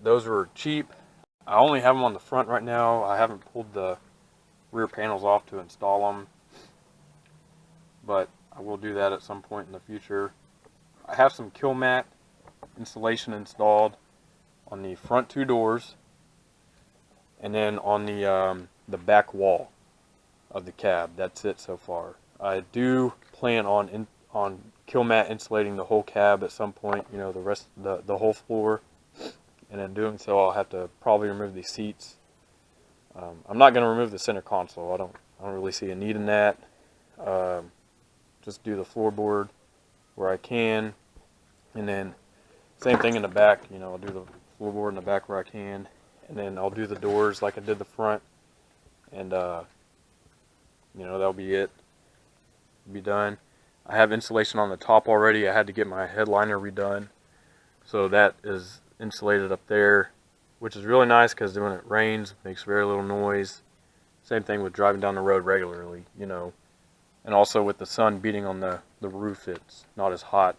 Those were cheap. I only have them on the front right now. I haven't pulled the rear panels off to install them, but I will do that at some point in the future. I have some kill mat insulation installed on the front two doors, and then on the back wall of the cab. That's it so far. I do plan on kill mat insulating the whole cab at some point. You know, the rest, the whole floor. And in doing so, I'll have to probably remove these seats. I'm not going to remove the center console. I don't really see a need in that. Just do the floorboard where I can, and then same thing in the back. You know, I'll do the floorboard in the back where I can, and then I'll do the doors like I did the front, and you know, that'll be it. Be done. I have insulation on the top already. I had to get my headliner redone, so that is insulated up there, which is really nice because when it rains, it makes very little noise. Same thing with driving down the road regularly, you know. And also with the sun beating on the roof, it's not as hot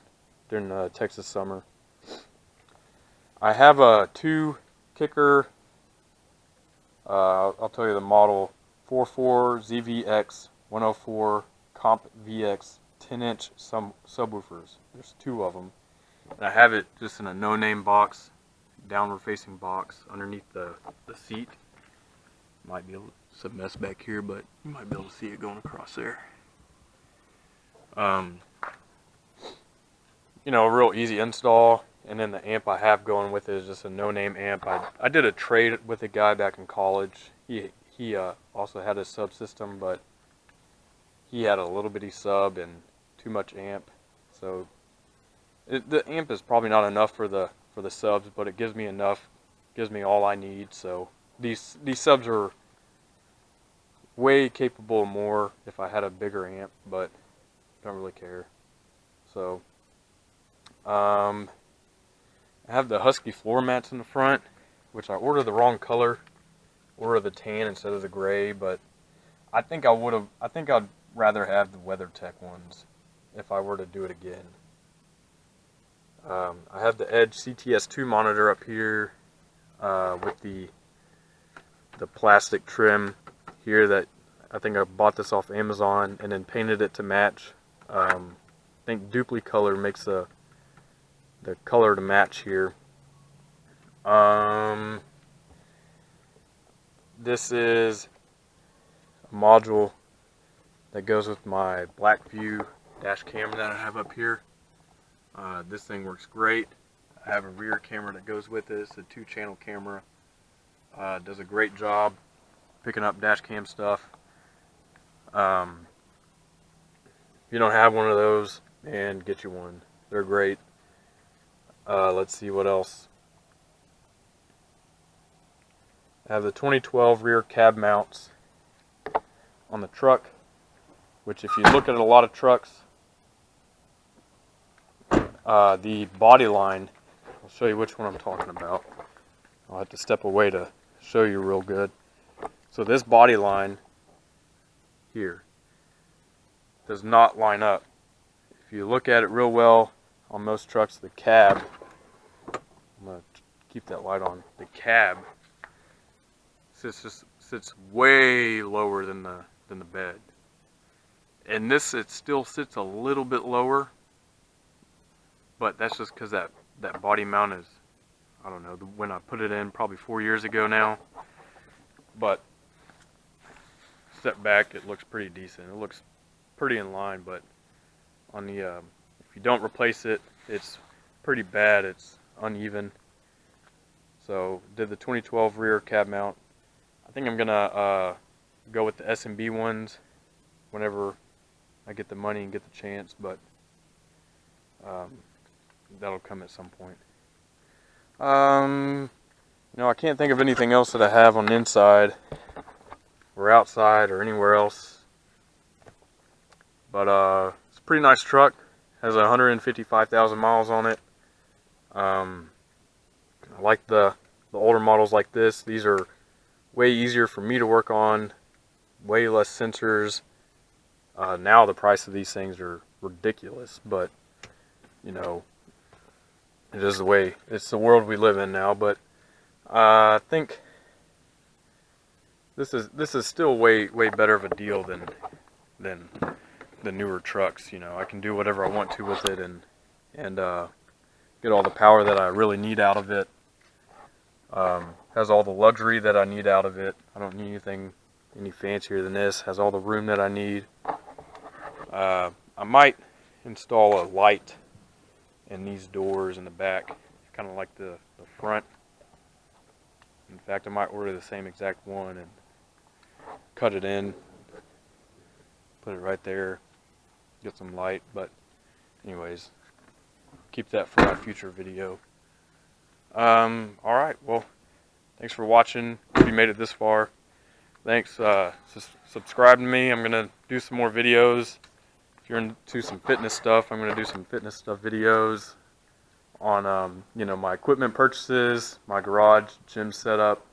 during the Texas summer. I have a 2-kicker, I'll tell you the model, 44 ZVX 104 Comp VX 10-inch subwoofers. There's 2 of them. And I have it just in a no-name box, downward facing box underneath the seat. Might be some mess back here, but you might be able to see it going across there. You know, a real easy install. And then the amp I have going with it is just a no-name amp. I did a trade with a guy back in college. He also had a subsystem, but he had a little bitty sub and too much amp. So the amp is probably not enough for the subs, but it gives me enough, gives me all I need. So these subs are way capable more if I had a bigger amp, but don't really care. So I have the Husky floor mats in the front, which I ordered the wrong color, ordered the tan instead of the gray, but I think I'd rather have the WeatherTech ones if I were to do it again. I have the Edge CTS2 monitor up here with the plastic trim here that I think I bought this off Amazon and then painted it to match. I think Duplicolor makes the color to match here. This is a module that goes with my Blackview dash camera that I have up here. This thing works great. I have a rear camera that goes with this, a 2-channel camera. Does a great job picking up dash cam stuff. If you don't have one of those, man, get you one. They're great. Let's see what else. I have the 2012 rear cab mounts on the truck, which if you look at a lot of trucks, the body line, I'll show you which one I'm talking about. I'll have to step away to show you real good. So this body line here does not line up. If you look at it real well, on most trucks, the cab, I'm going to keep that light on, the cab sits way lower than the bed. And this, it still sits a little bit lower, but that's just because that body mount is, I don't know, when I put it in probably 4 years ago now. But step back, it looks pretty decent. It looks pretty in line, but on the if you don't replace it, it's pretty bad. It's uneven. So did the 2012 rear cab mount. I think I'm gonna go with the S&B ones whenever I get the money and get the chance, but that'll come at some point. I can't think of anything else that I have on the inside or outside or anywhere else. But it's a pretty nice truck. Has 155,000 miles on it. I like the older models like this. These are way easier for me to work on. Way less sensors. Now the price of these things are ridiculous, but you know, it is the way, it's the world we live in now. But I think this is still way better of a deal than the newer trucks. You know, I can do whatever I want to with it and get all the power that I really need out of it. Has all the luxury that I need out of it. I don't need anything any fancier than this. Has all the room that I need. I might install a light in these doors in the back, kind of like the front. In fact, I might order the same exact one and cut it in, put it right there, get some light. But anyways, keep that for a future video. Alright, well, thanks for watching. If you made it this far, thanks. Subscribe to me. I'm going to do some more videos. If you're into some fitness stuff, I'm going to do some fitness stuff videos on, you know, my equipment purchases, my garage, gym setup,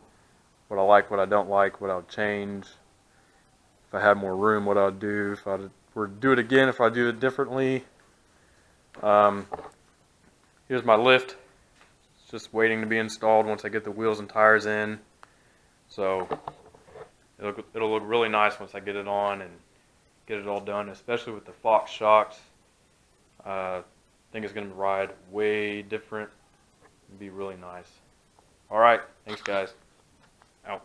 what I like, what I don't like, what I would change. If I had more room, what I would do. If I were to do it again, if I do it differently. Here's my lift. It's just waiting to be installed once I get the wheels and tires in. So it'll look really nice once I get it on and get it all done, especially with the Fox shocks. I think it's going to ride way different and be really nice. Alright, thanks guys. Out.